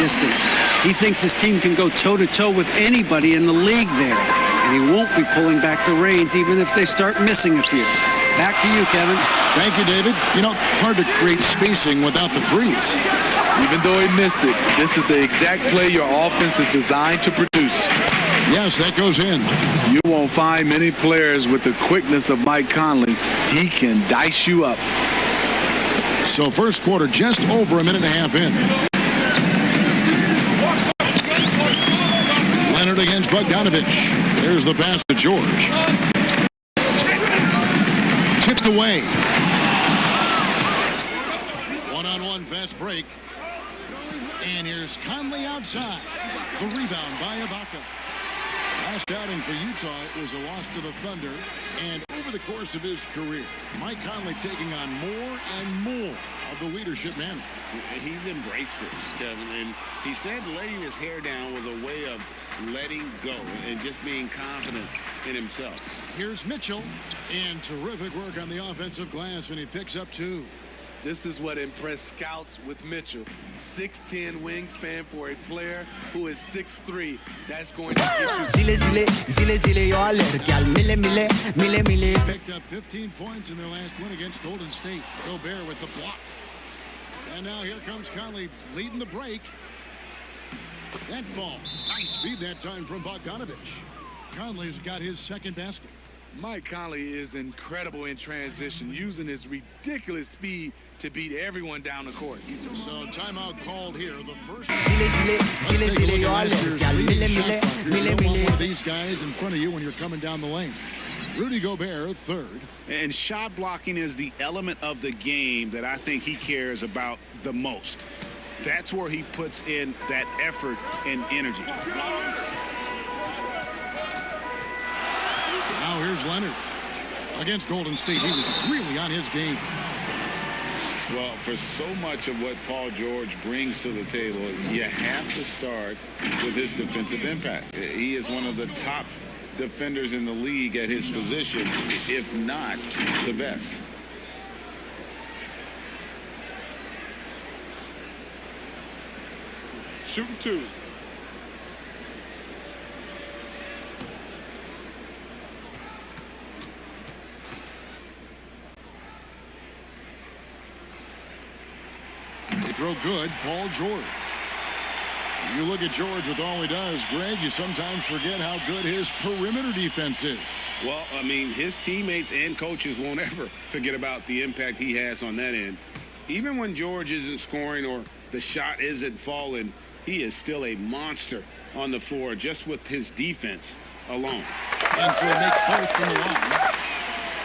distance. He thinks his team can go toe-to-toe with anybody in the league there, and he won't be pulling back the reins even if they start missing a few. Back to you, Kevin. Thank you, David. You know, hard to create spacing without the threes. Even though he missed it, this is the exact play your offense is designed to produce. Yes, that goes in. You won't find many players with the quickness of Mike Conley. He can dice you up. So first quarter just over a minute and a half in. Leonard against Bogdanovich. There's the pass to George. Tipped away. One-on-one fast break. And here's Conley outside. The rebound by Ibaka. Last outing for Utah, it was a loss to the Thunder. And over the course of his career, Mike Conley taking on more and more of the leadership mantle. He's embraced it, Kevin. And he said letting his hair down was a way of letting go and just being confident in himself. Here's Mitchell. And terrific work on the offensive glass, and he picks up 2. This is what impressed scouts with Mitchell. 6'10" wingspan for a player who is 6'3". That's going to get you. Picked up 15 points in their last win against Golden State. Gobert with the block. And now here comes Conley leading the break. That falls. Nice feed that time from Bogdanovich. Conley's got his second basket. Mike Conley is incredible in transition, using his ridiculous speed to beat everyone down the court. So timeout called here. The first. Let's take a look at last year's leading shot blockers. You don't want one of these guys in front of you when you're coming down the lane. Rudy Gobert, third. And shot blocking is the element of the game that I think he cares about the most. That's where he puts in that effort and energy. Now here's Leonard. Against Golden State, he was really on his game. Well, for so much of what Paul George brings to the table, you have to start with his defensive impact. He is one of the top defenders in the league at his position, if not the best. Shooting 2. They throw good, Paul George. You look at George with all he does, Greg, you sometimes forget how good his perimeter defense is. Well, I mean, his teammates and coaches won't ever forget about the impact he has on that end. Even when George isn't scoring or the shot isn't falling, he is still a monster on the floor just with his defense alone. And so he makes both from the line.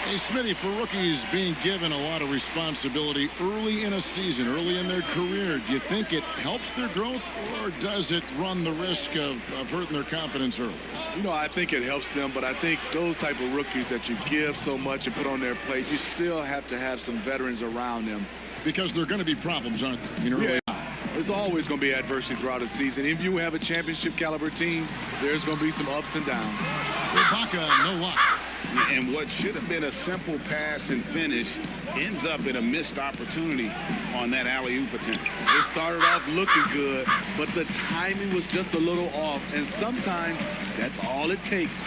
Hey, Smitty, for rookies being given a lot of responsibility early in a season, early in their career, do you think it helps their growth, or does it run the risk of hurting their confidence early? You know, I think it helps them, but I think those type of rookies that you give so much and put on their plate, you still have to have some veterans around them. Because there are going to be problems, aren't there? You know, yeah. There's always going to be adversity throughout the season. If you have a championship caliber team, there's going to be some ups and downs. Ibaka, no luck. And what should have been a simple pass and finish ends up in a missed opportunity on that alley-oop attempt. It started off looking good, but the timing was just a little off, and sometimes that's all it takes.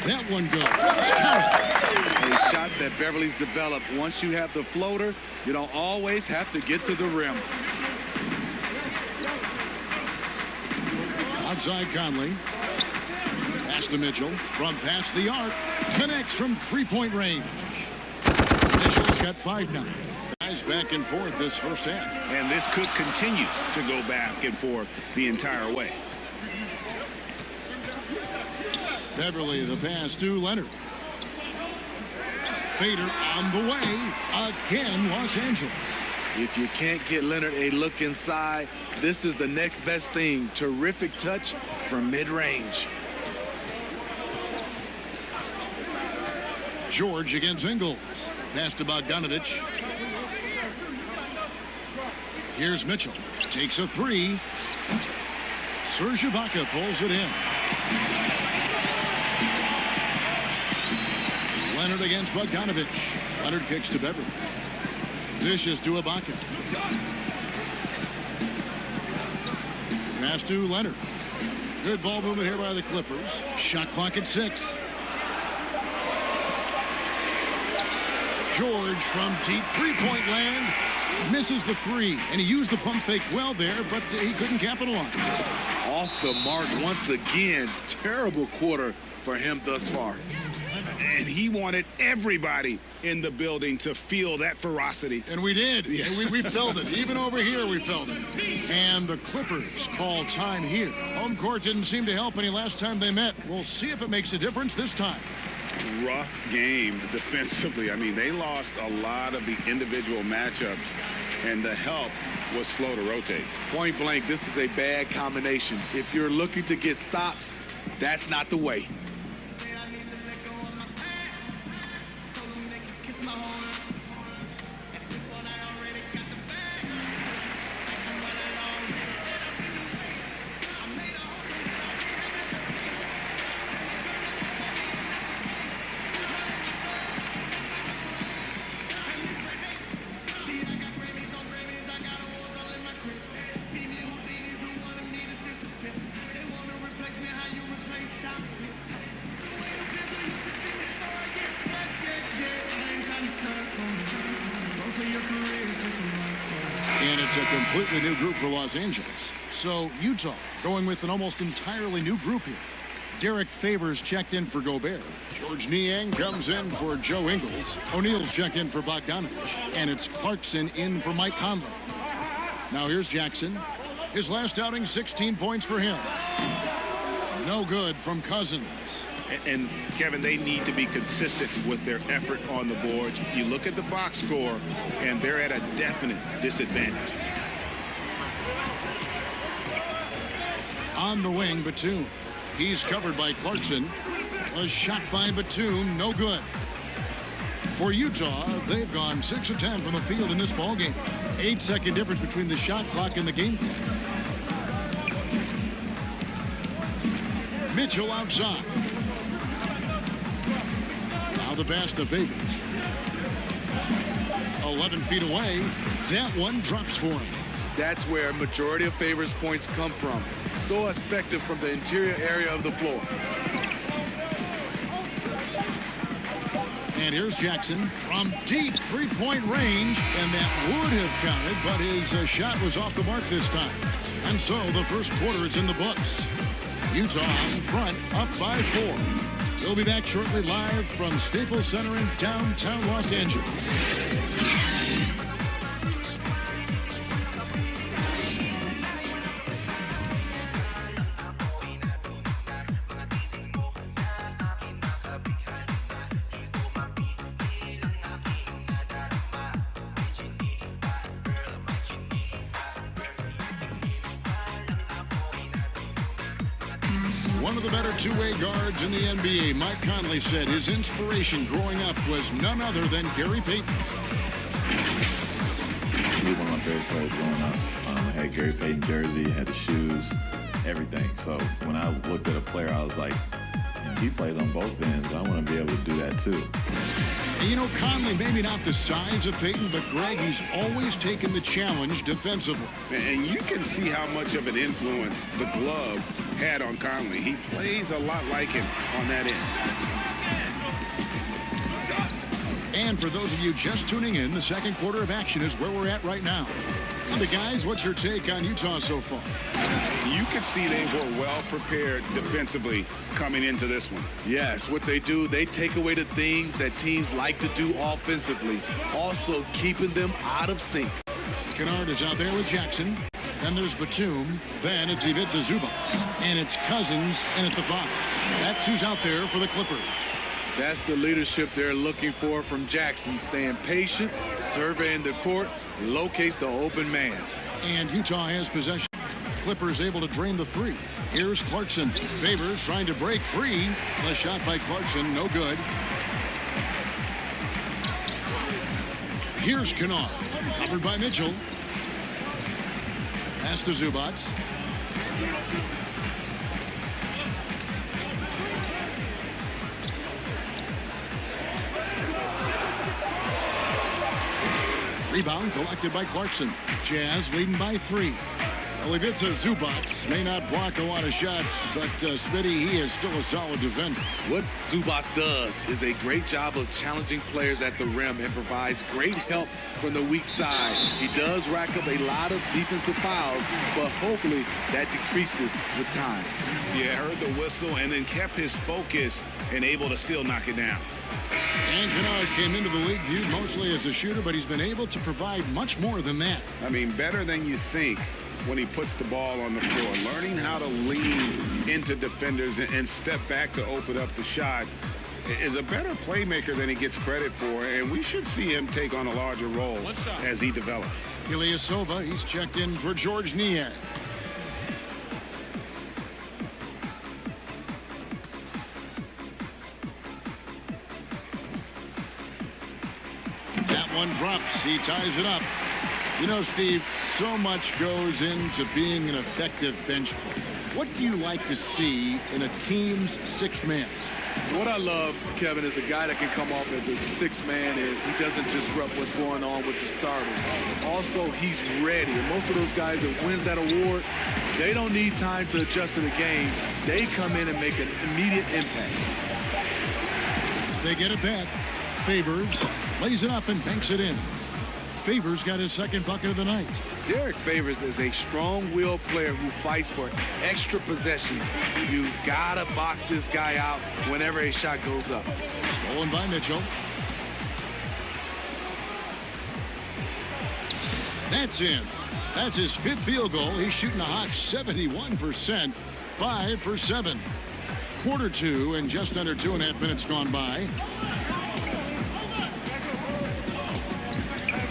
That one goes. A shot that Beverly's developed. Once you have the floater, you don't always have to get to the rim. Outside Conley. Pass to Mitchell from past the arc. Connects from three-point range. Mitchell's got 5 now. Guys back and forth this first half. And this could continue to go back and forth the entire way. Beverly, the pass to Leonard. Fader on the way. Again, Los Angeles. If you can't get Leonard a look inside, this is the next best thing. Terrific touch from mid-range. George against Ingles. Pass to Bogdanovich. Here's Mitchell. Takes a 3. Serge Ibaka pulls it in. Leonard against Bogdanovich. Leonard kicks to Beverly. Dishes to Ibaka. Pass to Leonard. Good ball movement here by the Clippers. Shot clock at 6. George from deep three-point land misses the 3, and he used the pump fake well there, but he couldn't capitalize. Off the mark once again. Terrible quarter for him thus far. And he wanted everybody in the building to feel that ferocity. And we did. Yeah. And we felt it. Even over here, we felt it. And the Clippers call time here. Home court didn't seem to help any last time they met. We'll see if it makes a difference this time. Rough game defensively. I mean, they lost a lot of the individual matchups, and the help was slow to rotate. Point blank, this is a bad combination. If you're looking to get stops, that's not the way. And it's a completely new group for Los Angeles. So Utah going with an almost entirely new group here. Derek Favors checked in for Gobert. George Niang comes in for Joe Ingles. O'Neal's checked in for Bogdanovich. And it's Clarkson in for Mike Conley. Now here's Jackson. His last outing, 16 points for him. No good from Cousins. And Kevin, they need to be consistent with their effort on the boards. You look at the box score, and they're at a definite disadvantage. On the wing, Batum. He's covered by Clarkson. A shot by Batum, no good. For Utah, they've gone 6 of 10 from the field in this ballgame. 8-second difference between the shot clock and the game clock. Mitchell outside. Now the pass to Favors. 11 feet away. That one drops for him. That's where a majority of Favors points come from. So effective from the interior area of the floor. And here's Jackson from deep three-point range, and that would have counted, but his shot was off the mark this time. And so the first quarter is in the books. Utah in front, up by 4. We'll be back shortly live from Staples Center in downtown Los Angeles. One of the better two-way guards in the NBA, Mike Conley said his inspiration growing up was none other than Gary Payton. He was one of my favorite players growing up. I had Gary Payton jersey, had the shoes, everything. So when I looked at a player, I was like, he plays on both ends. I want to be able to do that too. And you know, Conley, maybe not the size of Payton, but Greg, he's always taken the challenge defensively. And you can see how much of an influence the glove had on Conley. He plays a lot like him on that end. And for those of you just tuning in, the second quarter of action is where we're at right now. And the guys, what's your take on Utah so far? You could see they were well prepared defensively coming into this one. Yes, what they do, they take away the things that teams like to do offensively, also keeping them out of sync. Kennard is out there with Jackson. Then there's Batum. Then it's Ivica Zubac. And it's Cousins in at the 5. That's who's out there for the Clippers. That's the leadership they're looking for from Jackson. Staying patient, surveying the court, locates the open man. And Utah has possession. Clippers able to drain the 3. Here's Clarkson. Favors trying to break free. The shot by Clarkson, no good. Here's Kennard. Covered by Mitchell. Pass to Zubac. Rebound collected by Clarkson. Jazz leading by 3. Well, Ivica Zubac may not block a lot of shots, but Smitty, he is still a solid defender. What Zubac does is a great job of challenging players at the rim and provides great help from the weak side. He does rack up a lot of defensive fouls, but hopefully that decreases with time. Yeah, heard the whistle and then kept his focus and able to still knock it down. And Kennard came into the league viewed mostly as a shooter, but he's been able to provide much more than that. I mean, better than you think when he puts the ball on the floor. Learning how to lean into defenders and step back to open up the shot is a better playmaker than he gets credit for, and we should see him take on a larger role as he develops. Ilyasova, he's checked in for George Niang. That one drops. He ties it up. You know, Steve, so much goes into being an effective bench player. What do you like to see in a team's sixth man? What I love, Kevin, is a guy that can come off as a sixth man is he doesn't disrupt what's going on with the starters. Also, he's ready. And most of those guys that wins that award, they don't need time to adjust to the game. They come in and make an immediate impact. They get it back. Favors lays it up and banks it in. Favors got his second bucket of the night. Derek Favors is a strong-willed player who fights for extra possessions. You gotta box this guy out whenever a shot goes up. Stolen by Mitchell. That's in. That's his fifth field goal. He's shooting a hot 71%. 5 for 7. Quarter two and just under 2.5 minutes gone by.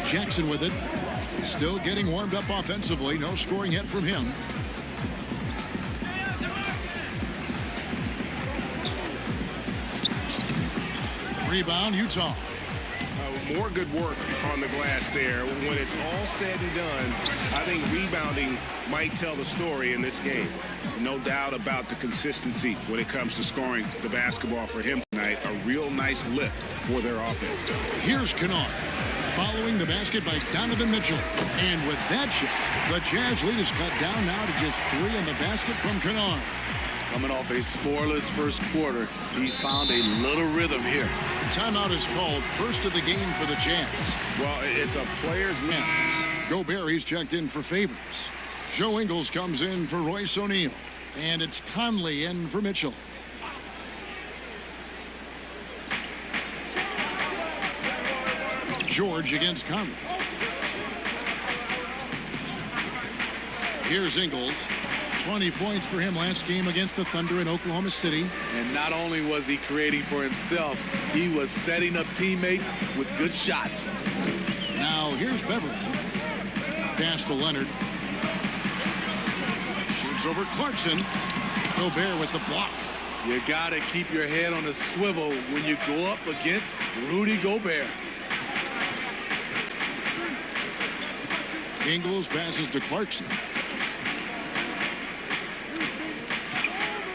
Jackson with it. Still getting warmed up offensively. No scoring yet from him. Rebound, Utah. More good work on the glass there. When it's all said and done, I think rebounding might tell the story in this game. No doubt about the consistency when it comes to scoring the basketball for him tonight. A real nice lift for their offense. Here's Kennard. Following the basket by Donovan Mitchell. And with that shot, the Jazz lead is cut down now to just 3 in the basket from Kennard. Coming off a scoreless first quarter, he's found a little rhythm here. Timeout is called, first of the game for the Jazz. Well, it's a player's lens. Gobert, he's checked in for Favors. Joe Ingles comes in for Royce O'Neal. And it's Conley in for Mitchell. George against Conley. Here's Ingles. 20 points for him last game against the Thunder in Oklahoma City. And not only was he creating for himself, he was setting up teammates with good shots. Now here's Beverly. Pass to Leonard. Shoots over Clarkson. Gobert with the block. You got to keep your head on a swivel when you go up against Rudy Gobert. Ingles passes to Clarkson.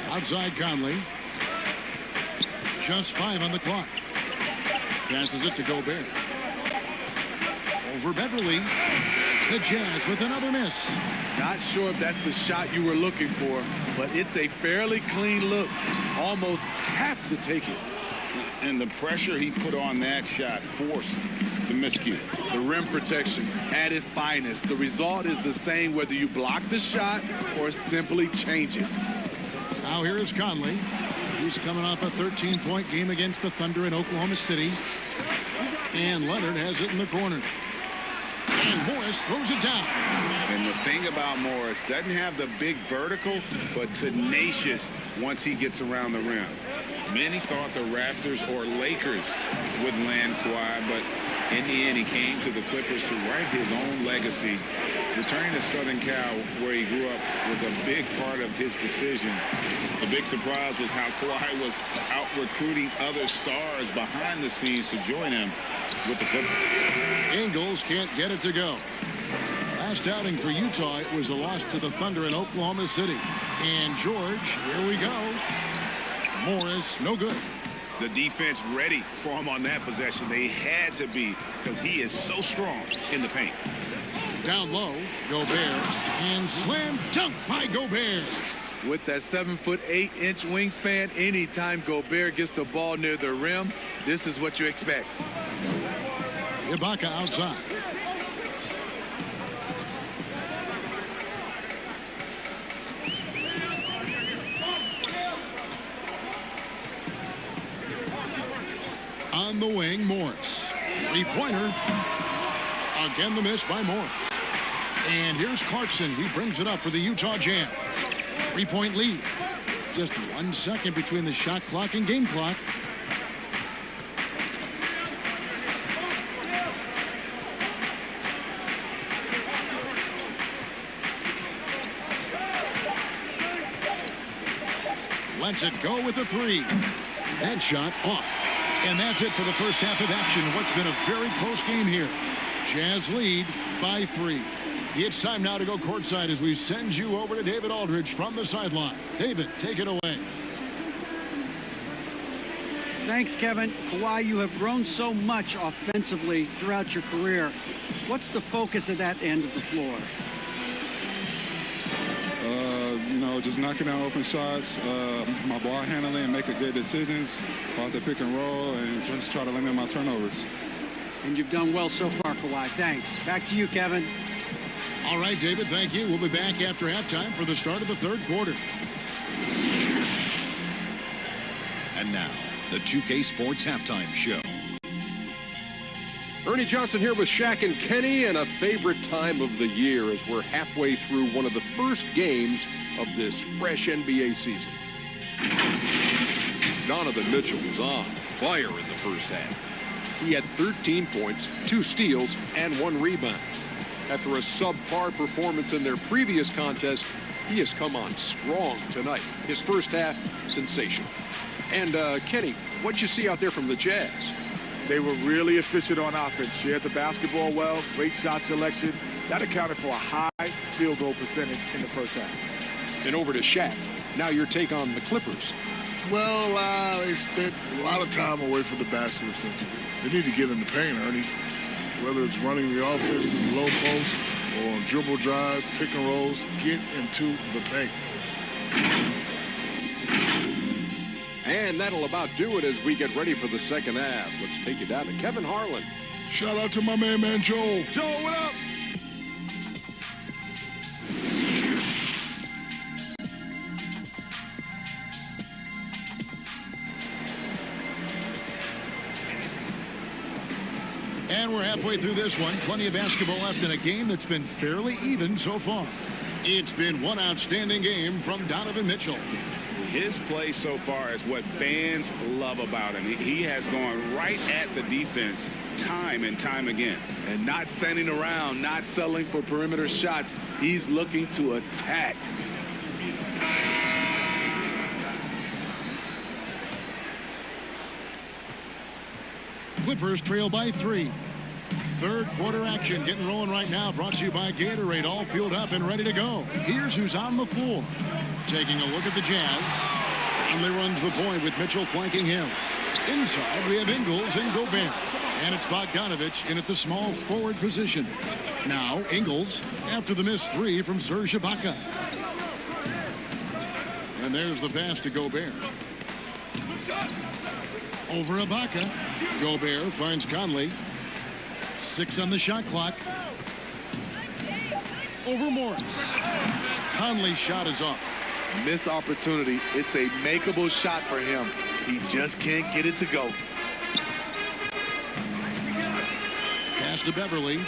Outside Conley. Just 5 on the clock. Passes it to Gobert. Over Beverly. The Jazz with another miss. Not sure if that's the shot you were looking for, but it's a fairly clean look. Almost have to take it. And the pressure he put on that shot forced the miscue. The rim protection at its finest. The result is the same whether you block the shot or simply change it. Now here is Conley. He's coming off a 13-point game against the Thunder in Oklahoma City. And Leonard has it in the corner. And Morris throws it down. And the thing about Morris, doesn't have the big vertical, but tenacious once he gets around the rim. Many thought the Raptors or Lakers would land Kawhi, but in the end, he came to the Clippers to write his own legacy. Returning to Southern Cal, where he grew up, was a big part of his decision. The big surprise was how Kawhi was out recruiting other stars behind the scenes to join him with the Clippers. Ingles can't get it to go. Last outing for Utah, it was a loss to the Thunder in Oklahoma City. And George, here we go. Morris, no good. The defense ready for him on that possession. They had to be, because he is so strong in the paint. Down low, Gobert, and slam dunk by Gobert. With that 7'8" wingspan, anytime Gobert gets the ball near the rim, this is what you expect. Ibaka outside. On the wing, Morris. Three-pointer. Again, the miss by Morris. And here's Clarkson. He brings it up for the Utah Jazz. 3-point lead. Just 1 second between the shot clock and game clock. Lets it go with a three. That shot off. And that's it for the first half of action. What's been a very close game here. Jazz lead by 3. It's time now to go courtside as we send you over to David Aldridge from the sideline. David, take it away. Thanks, Kevin. Kawhi, you have grown so much offensively throughout your career. What's the focus of that end of the floor? Just knocking down open shots, my ball handling, and making good decisions off the pick and roll, and just try to limit my turnovers. And you've done well so far, Kawhi. Thanks. Back to you, Kevin. All right, David, thank you. We'll be back after halftime for the start of the third quarter. And now, the 2K Sports Halftime Show. Ernie Johnson here with Shaq and Kenny, and a favorite time of the year as we're halfway through one of the first games of this fresh NBA season. Donovan Mitchell was on fire in the first half. He had 13 points, 2 steals, and 1 rebound. After a subpar performance in their previous contest, he has come on strong tonight. His first half, sensational. And Kenny, what'd you see out there from the Jazz? They were really efficient on offense. Shared the basketball well, great shot selection. That accounted for a high field goal percentage in the first half. And over to Shaq. Now your take on the Clippers. Well, they spent a lot of time away from the basket offensively. They need to get in the paint, Ernie. Whether it's running the offense to the low post or on dribble drive, pick and rolls, get into the paint. And that'll about do it as we get ready for the second half. Let's take you down to Kevin Harlan. Shout out to my man Joel. Joel, what up? And we're halfway through this one. Plenty of basketball left in a game that's been fairly even so far. It's been one outstanding game from Donovan Mitchell. His play so far is what fans love about him. He has gone right at the defense time and time again. And not standing around, not settling for perimeter shots. He's looking to attack. Clippers trail by 3. Third quarter action getting rolling right now. Brought to you by Gatorade. All fueled up and ready to go. Here's who's on the floor. Taking a look at the Jazz. Conley runs the point with Mitchell flanking him. Inside, we have Ingles and Gobert. And it's Bogdanovich in at the small forward position. Now, Ingles after the missed 3 from Serge Ibaka. And there's the pass to Gobert. Over Ibaka. Gobert finds Conley. 6 on the shot clock. Over Morris. Conley's shot is off. Missed opportunity. It's a makeable shot for him. He just can't get it to go. Pass to Beverly.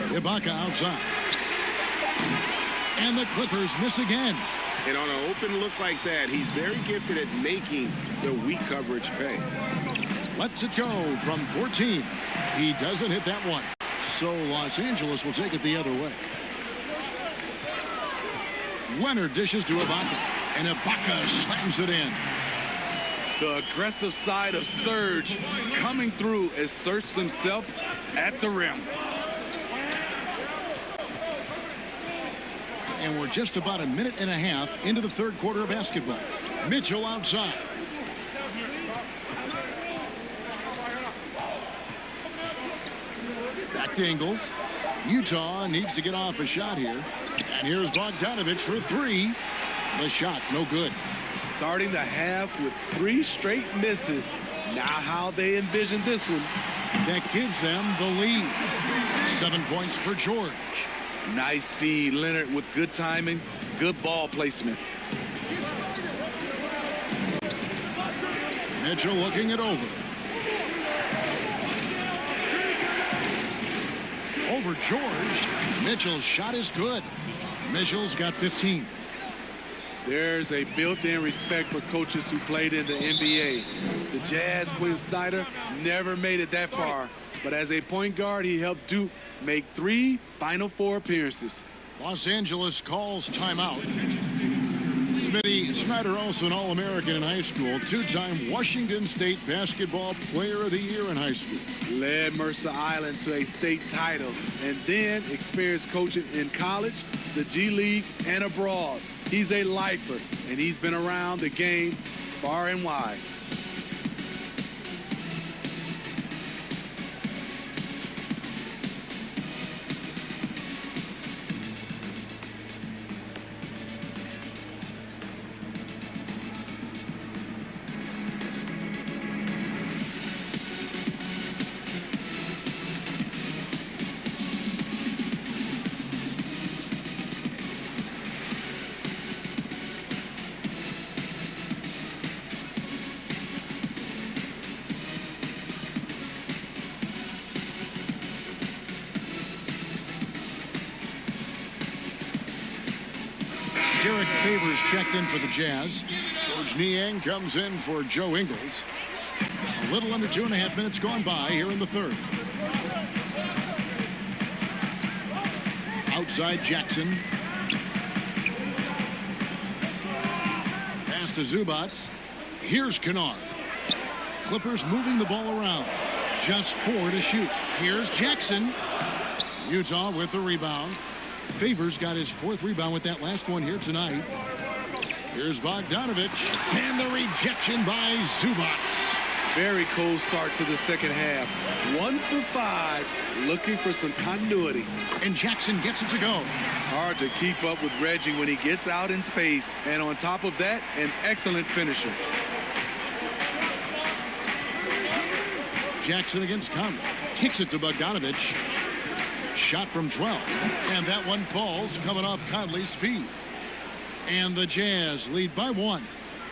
Ibaka outside. And the Clippers miss again. And on an open look like that, he's very gifted at making the weak coverage pay. Lets it go from 14. He doesn't hit that one. So Los Angeles will take it the other way. Leonard dishes to Ibaka. And Ibaka slams it in. The aggressive side of Serge coming through asserts himself at the rim. And we're just about a minute and a half into the third quarter of basketball. Mitchell outside. Back to Ingles. Utah needs to get off a shot here. And here's Bogdanovich for three. The shot, no good. Starting the half with 3 straight misses. Not how they envisioned this one. That gives them the lead. 7 points for George. Nice feed, Leonard, with good timing, good ball placement. Mitchell looking it over. Over George. Mitchell's shot is good. Mitchell's got 15. There's a built-in respect for coaches who played in the NBA. The Jazz, Quinn Snyder, never made it that far. But as a point guard, he helped Duke make 3 Final Four appearances. Los Angeles calls timeout. Smitty Snyder, also an All-American in high school. 2-time Washington State Basketball Player of the Year in high school. Led Mercer Island to a state title. And then experienced coaching in college, the G League, and abroad. He's a lifer, and he's been around the game far and wide. Derek Favors checked in for the Jazz. George Niang comes in for Joe Ingles. A little under 2.5 minutes gone by here in the third. Outside Jackson. Pass to Zubats. Here's Kennard. Clippers moving the ball around. Just 4 to shoot. Here's Jackson. Utah with the rebound. Favors got his 4th rebound with that last one here tonight. Here's Bogdanovich. And the rejection by Zubats. Very cold start to the second half. 1 for 5, looking for some continuity. And Jackson gets it to go. Hard to keep up with Reggie when he gets out in space. And on top of that, an excellent finisher. Jackson against Conley. Kicks it to Bogdanovich. Shot from 12. And that one falls coming off Conley's feet. And the Jazz lead by 1.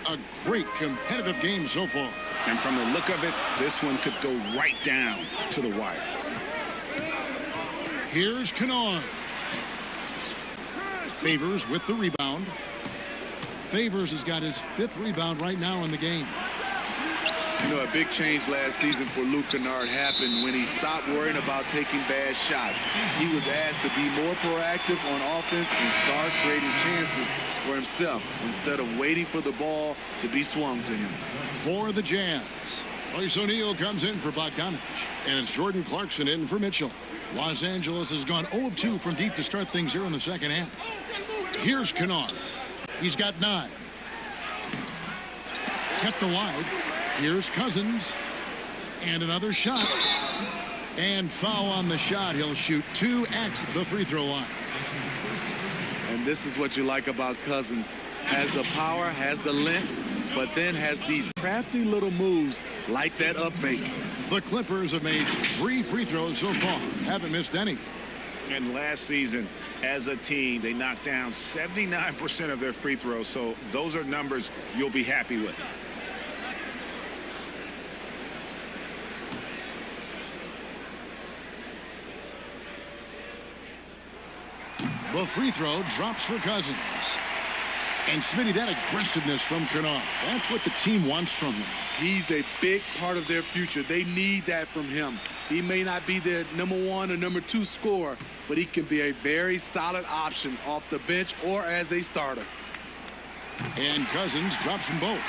A great competitive game so far. And from the look of it, this one could go right down to the wire. Here's Kennard. Favors with the rebound. Favors has got his 5th rebound right now in the game. You know, a big change last season for Luke Kennard happened when he stopped worrying about taking bad shots. He was asked to be more proactive on offense and start creating chances for himself instead of waiting for the ball to be swung to him. For the Jazz, Royce O'Neal comes in for Bogdanovich, and it's Jordan Clarkson in for Mitchell. Los Angeles has gone 0 of 2 from deep to start things here in the second half. Here's Kennard. He's got 9. Kept alive. Here's Cousins. And another shot. And foul on the shot. He'll shoot 2 at the free throw line. And this is what you like about Cousins. Has the power, has the length, but then has these crafty little moves like that up fake. The Clippers have made 3 free throws so far. Haven't missed any. And last season, as a team, they knocked down 79% of their free throws. So those are numbers you'll be happy with. The free throw drops for Cousins. And Smitty, that aggressiveness from Kennard, that's what the team wants from him. He's a big part of their future. They need that from him. He may not be their #1 or #2 scorer, but he can be a very solid option off the bench or as a starter. And Cousins drops them both.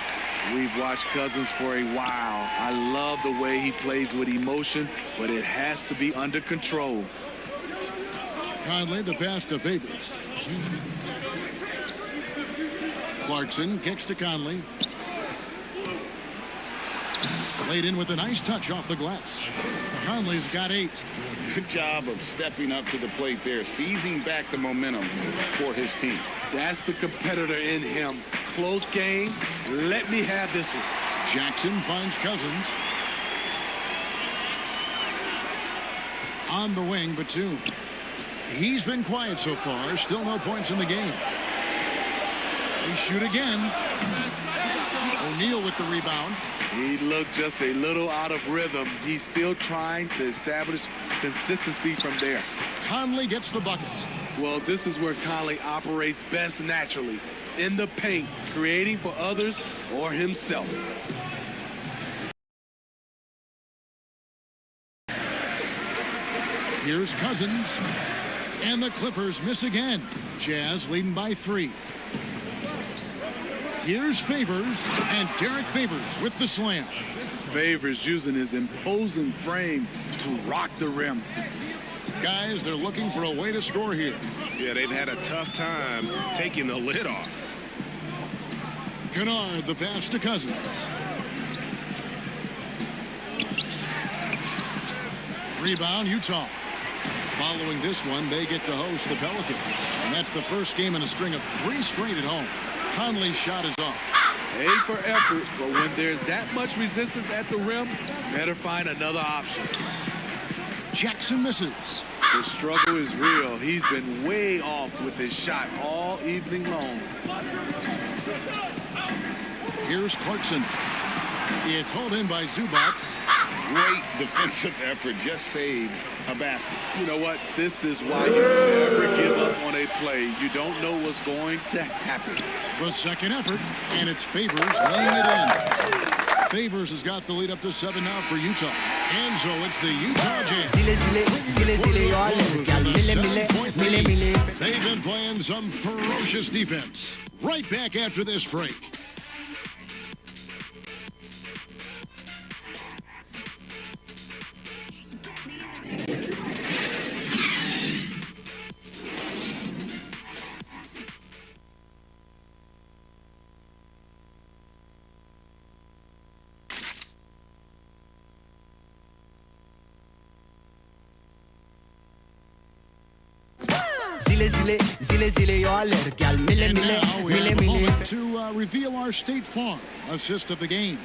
We've watched Cousins for a while. I love the way he plays with emotion, but it has to be under control. Conley, the pass to Favors. Clarkson kicks to Conley. Laid in with a nice touch off the glass. Conley's got 8. Good job of stepping up to the plate there, seizing back the momentum for his team. That's the competitor in him. Close game. Let me have this one. Jackson finds Cousins. On the wing, Batum. He's been quiet so far. Still no points in the game. They shoot again. O'Neal with the rebound. He looked just a little out of rhythm. He's still trying to establish consistency from there. Conley gets the bucket. Well, this is where Conley operates best naturally. In the paint, creating for others or himself. Here's Cousins. And the Clippers miss again. Jazz leading by 3. Here's Favors, and Derek Favors with the slam. Favors using his imposing frame to rock the rim. Guys, they're looking for a way to score here. Yeah, they've had a tough time taking the lid off. Kennard, the pass to Cousins. Rebound, Utah. Following this one, they get to host the Pelicans. And that's the first game in a string of 3 straight at home. Conley's shot is off. A for effort, but when there's that much resistance at the rim, better find another option. Jackson misses. The struggle is real. He's been way off with his shot all evening long. Here's Clarkson. It's hauled in by Zubac. Great defensive effort. Just saved a basket. You know what? This is why you never give up on a play. You don't know what's going to happen. The second effort, and it's Favors laying it in. Favors has got the lead up to 7 now for Utah. And so it's the Utah Jazz. They've been playing some ferocious defense. Right back after this break. And now we have a moment to reveal our State Farm assist of the game.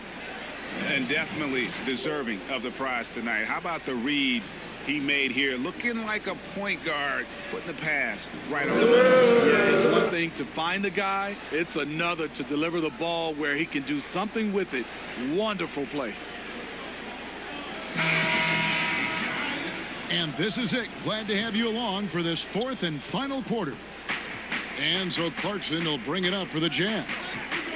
And definitely deserving of the prize tonight. How about the read he made here? Looking like a point guard, putting the pass right on the money. Yeah, it's one thing to find the guy. It's another to deliver the ball where he can do something with it. Wonderful play. And this is it. Glad to have you along for this 4th and final quarter. And so Clarkson will bring it up for the Jazz.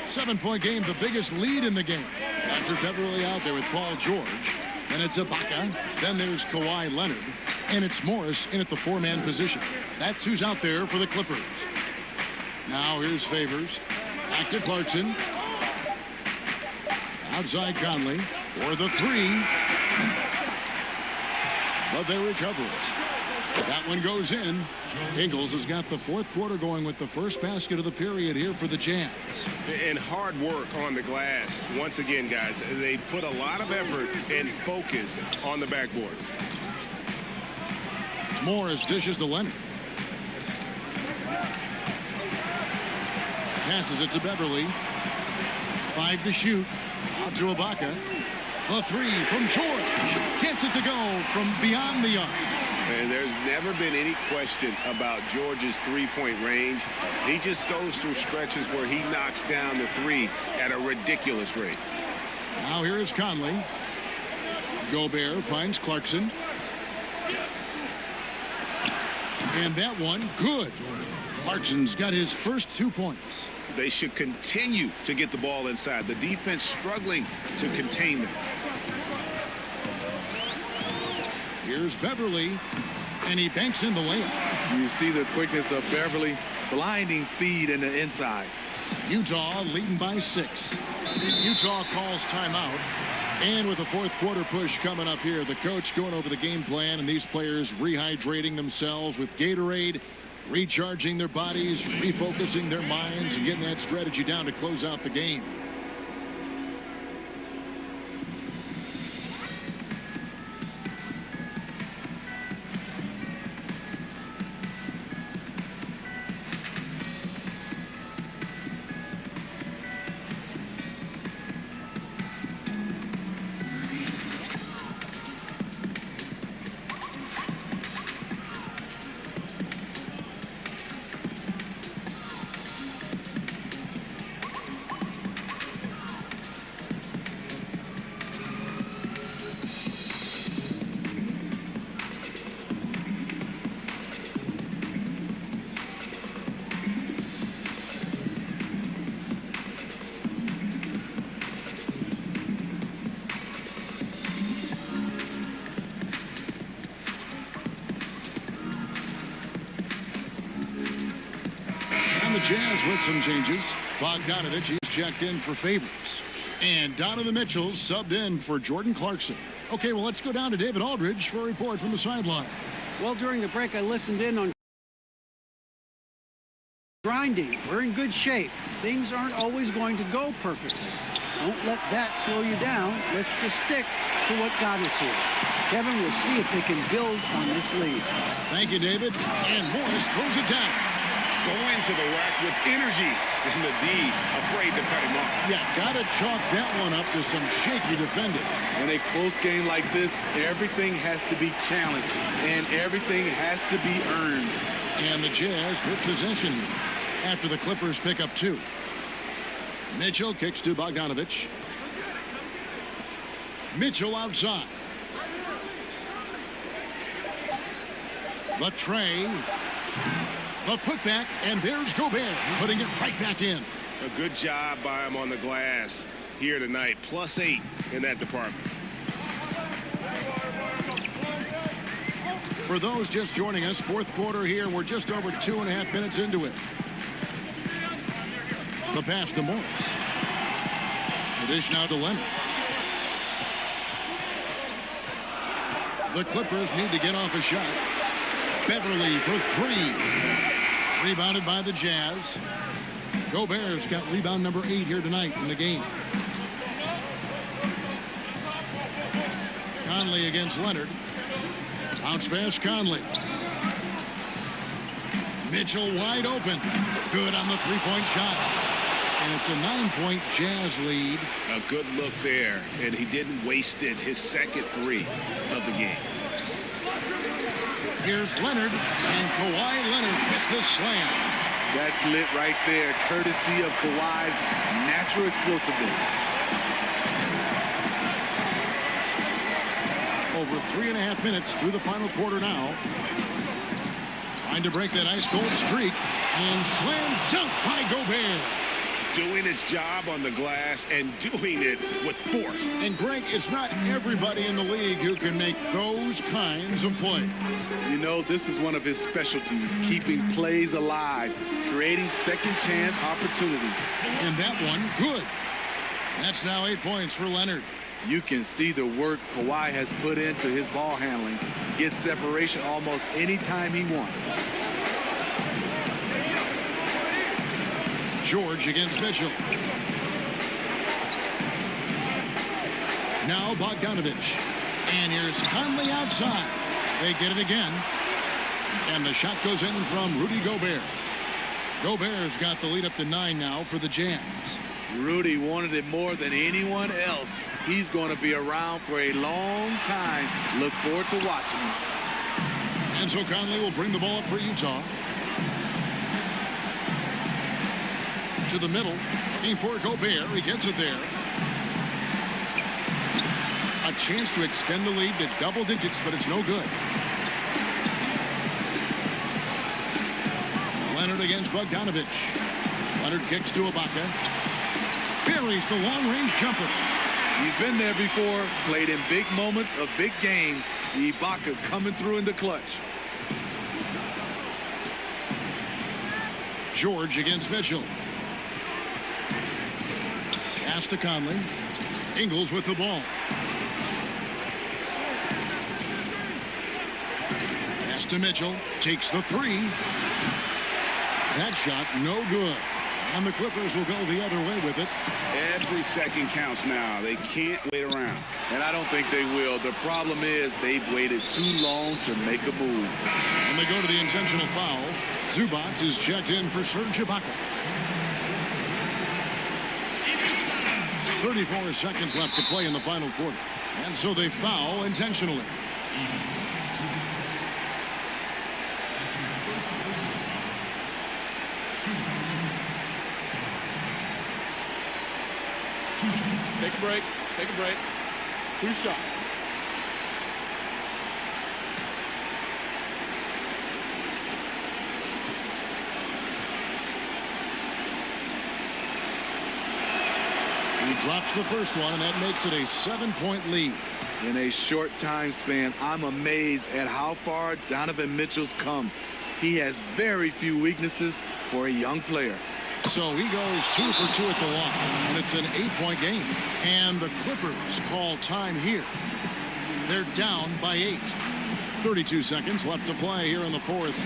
7-point game, the biggest lead in the game. After Beverly out there with Paul George. Then it's Ibaka. Then there's Kawhi Leonard. And it's Morris in at the 4-man position. That's who's out there for the Clippers. Now here's Favors. Back to Clarkson. Outside Conley for the 3. But they recover it. That one goes in. Ingles has got the 4th quarter going with the first basket of the period here for the Jazz. And hard work on the glass. Once again, guys, they put a lot of effort and focus on the backboard. Morris dishes to Leonard. Passes it to Beverly. 5 to shoot. Out to Ibaka. The 3 from George. Gets it to go from beyond the arc. And there's never been any question about George's 3-point range. He just goes through stretches where he knocks down the 3 at a ridiculous rate. Now here is Conley. Gobert finds Clarkson. And that one, good. Clarkson's got his first 2 points. They should continue to get the ball inside. The defense struggling to contain them. Here's Beverly, and he banks in the layup. You see the quickness of Beverly, blinding speed in the inside. Utah leading by 6. Utah calls timeout. And with the 4th quarter push coming up here, the coach going over the game plan, and these players rehydrating themselves with Gatorade, recharging their bodies, refocusing their minds, and getting that strategy down to close out the game. And the Jazz with some changes. Bogdanovich is checked in for Favors. And Donovan Mitchell subbed in for Jordan Clarkson. Okay, well, let's go down to David Aldridge for a report from the sideline. Well, during the break, I listened in on grinding. We're in good shape. Things aren't always going to go perfectly. Don't let that slow you down. Let's just stick to what got us here. Kevin, we'll see if they can build on this lead. Thank you, David. And Morris throws it down. Going to the rack with energy, and the D afraid to cut him off. Yeah, got to chalk that one up to some shaky defending. In a close game like this, everything has to be challenged, and everything has to be earned. And the Jazz with possession after the Clippers pick up 2. Mitchell kicks to Bogdanovich. Mitchell outside. The tray. The putback, and there's Gobert putting it right back in. A good job by him on the glass here tonight. +8 in that department. For those just joining us, fourth quarter here. We're just over 2.5 minutes into it. The pass to Morris. The dish now to Leonard. The Clippers need to get off a shot. Beverly for 3. Rebounded by the Jazz. Gobert's got rebound number 8 here tonight in the game. Conley against Leonard. Bounce pass, Conley. Mitchell wide open. Good on the three-point shot. And it's a 9-point Jazz lead. A good look there, and he didn't waste it. His second 3 of the game. Here's Leonard, and Kawhi Leonard with the slam. That's lit right there, courtesy of Kawhi's natural explosiveness. Over 3.5 minutes through the final quarter now. Trying to break that ice-cold streak, and slam dunk by Gobert. Doing his job on the glass and doing it with force. And Greg, it's not everybody in the league who can make those kinds of plays. You know, this is one of his specialties, keeping plays alive, creating second chance opportunities. And that one, good. That's now 8 points for Leonard. You can see the work Kawhi has put into his ball handling. Gets separation almost any time he wants. George against Mitchell. Now Bogdanovich. And here's Conley outside. They get it again. And the shot goes in from Rudy Gobert. Gobert's got the lead up to 9 now for the Jazz. Rudy wanted it more than anyone else. He's going to be around for a long time. Look forward to watching him. And so Conley will bring the ball up for Utah. To the middle, looking for Gobert. He gets it there. A chance to extend the lead to double digits, but it's no good. Leonard against Bogdanovich. Leonard kicks to Ibaka. Buries the long-range jumper. He's been there before, played in big moments of big games. Ibaka coming through in the clutch. George against Mitchell. Pass to Conley. Ingles with the ball. Pass to Mitchell. Takes the 3. That shot no good. And the Clippers will go the other way with it. Every second counts now. They can't wait around. And I don't think they will. The problem is they've waited too long to make a move. And they go to the intentional foul. Zubac is checked in for Serge Ibaka. 34 seconds left to play in the final quarter. And so they foul intentionally. Take a break. Take a break. 2 shots. He drops the first one, and that makes it a 7-point lead. In a short time span, I'm amazed at how far Donovan Mitchell's come. He has very few weaknesses, for a young player. So he goes 2 for 2 at the line, and it's an 8-point game. And the Clippers call time here. They're down by 8. 32 seconds left to play here in the fourth.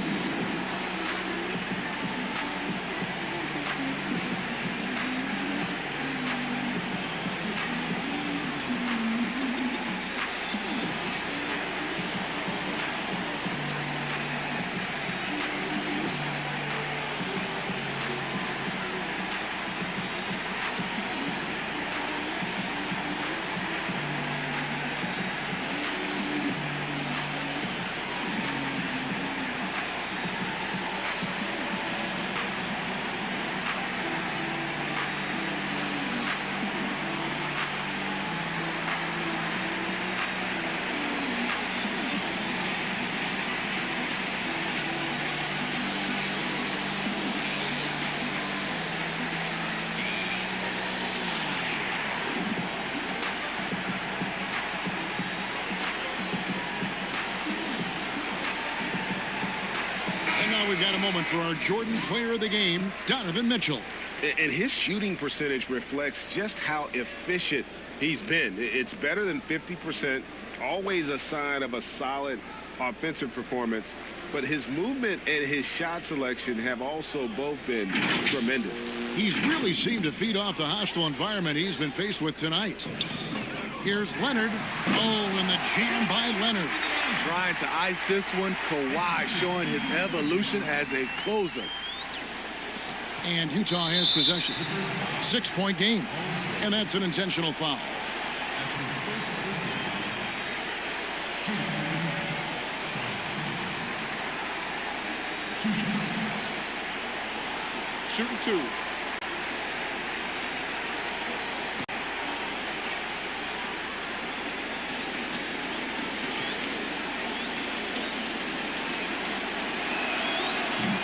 We've got a moment for our Jordan Player of the Game, Donovan Mitchell. And his shooting percentage reflects just how efficient he's been. It's better than 50%, always a sign of a solid offensive performance. But his movement and his shot selection have also both been tremendous. He's really seemed to feed off the hostile environment he's been faced with tonight. Here's Leonard. Oh, and the jam by Leonard. Trying to ice this one. Kawhi showing his evolution as a closer. And Utah has possession. 6-point game. And that's an intentional foul. Shooting 2.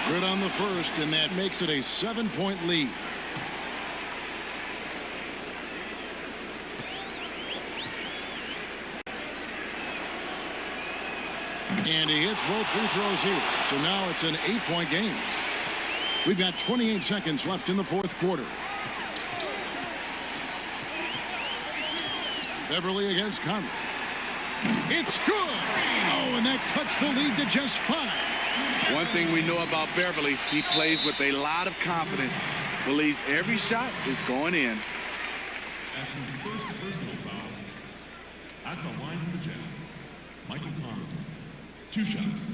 Good on the first, and that makes it a 7-point lead. And he hits both free throws here. So now it's an 8-point game. We've got 28 seconds left in the fourth quarter. Beverly against Conley. It's good. Oh, and that cuts the lead to just 5. One thing we know about Beverly, he plays with a lot of confidence. Believes every shot is going in. That's his first personal foul. At the line for the Jets, Michael Conley. 2 shots.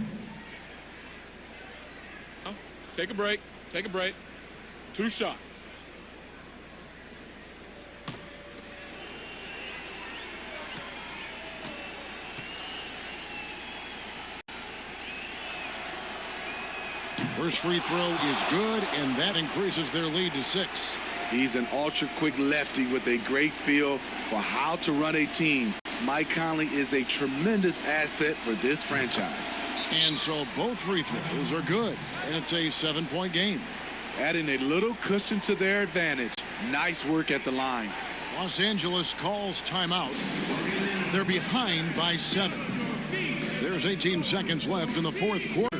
Take a break. Take a break. 2 shots. First free throw is good, and that increases their lead to 6. He's an ultra-quick lefty with a great feel for how to run a team. Mike Conley is a tremendous asset for this franchise. And so both free throws are good, and it's a 7-point game. Adding a little cushion to their advantage. Nice work at the line. Los Angeles calls timeout. They're behind by 7. There's 18 seconds left in the fourth quarter.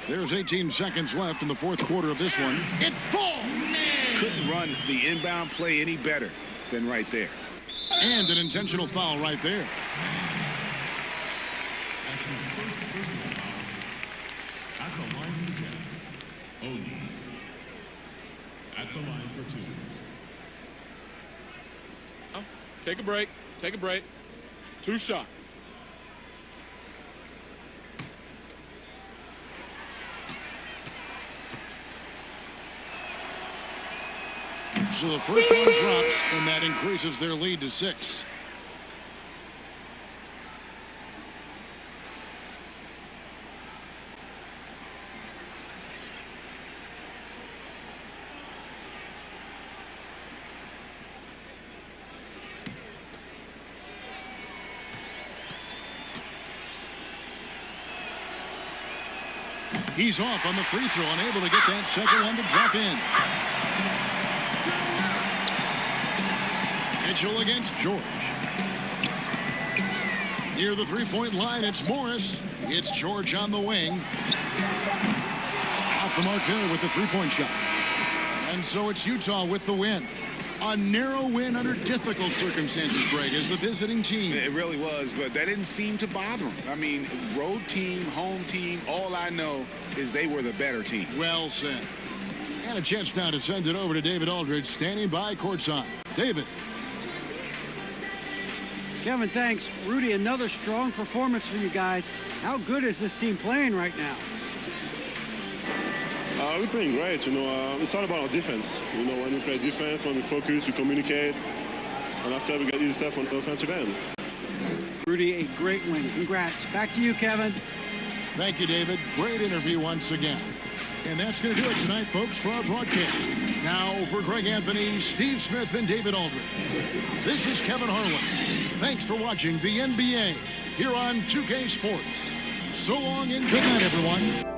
There's 18 seconds left in the fourth quarter of this one. It falls! Couldn't run the inbound play any better than right there. And an intentional foul right there. That's his first personal foul at the line for the Jets. Odie at the line for 2. Take a break. Take a break. 2 shots. So the first one drops, and that increases their lead to 6. He's off on the free throw, unable to get that second one to drop in. Mitchell against George. Near the three-point line, it's Morris. It's George on the wing. Off the mark there with the three-point shot. And so it's Utah with the win. A narrow win under difficult circumstances, Greg, as the visiting team. It really was, but that didn't seem to bother them. I mean, road team, home team, all I know is they were the better team. Well said. And a chance now to send it over to David Aldridge, standing by courtside. David. Kevin, thanks. Rudy, another strong performance for you guys. How good is this team playing right now? We're playing great. It's all about our defense. When we play defense, when we focus, we communicate, and after we get easy stuff on the offensive end. Rudy, a great win. Congrats. Back to you, Kevin. Thank you, David. Great interview once again. And that's going to do it tonight, folks, for our broadcast. Now, for Greg Anthony, Steve Smith, and David Aldridge, this is Kevin Harlan. Thanks for watching the NBA here on 2K Sports. So long and good night, everyone.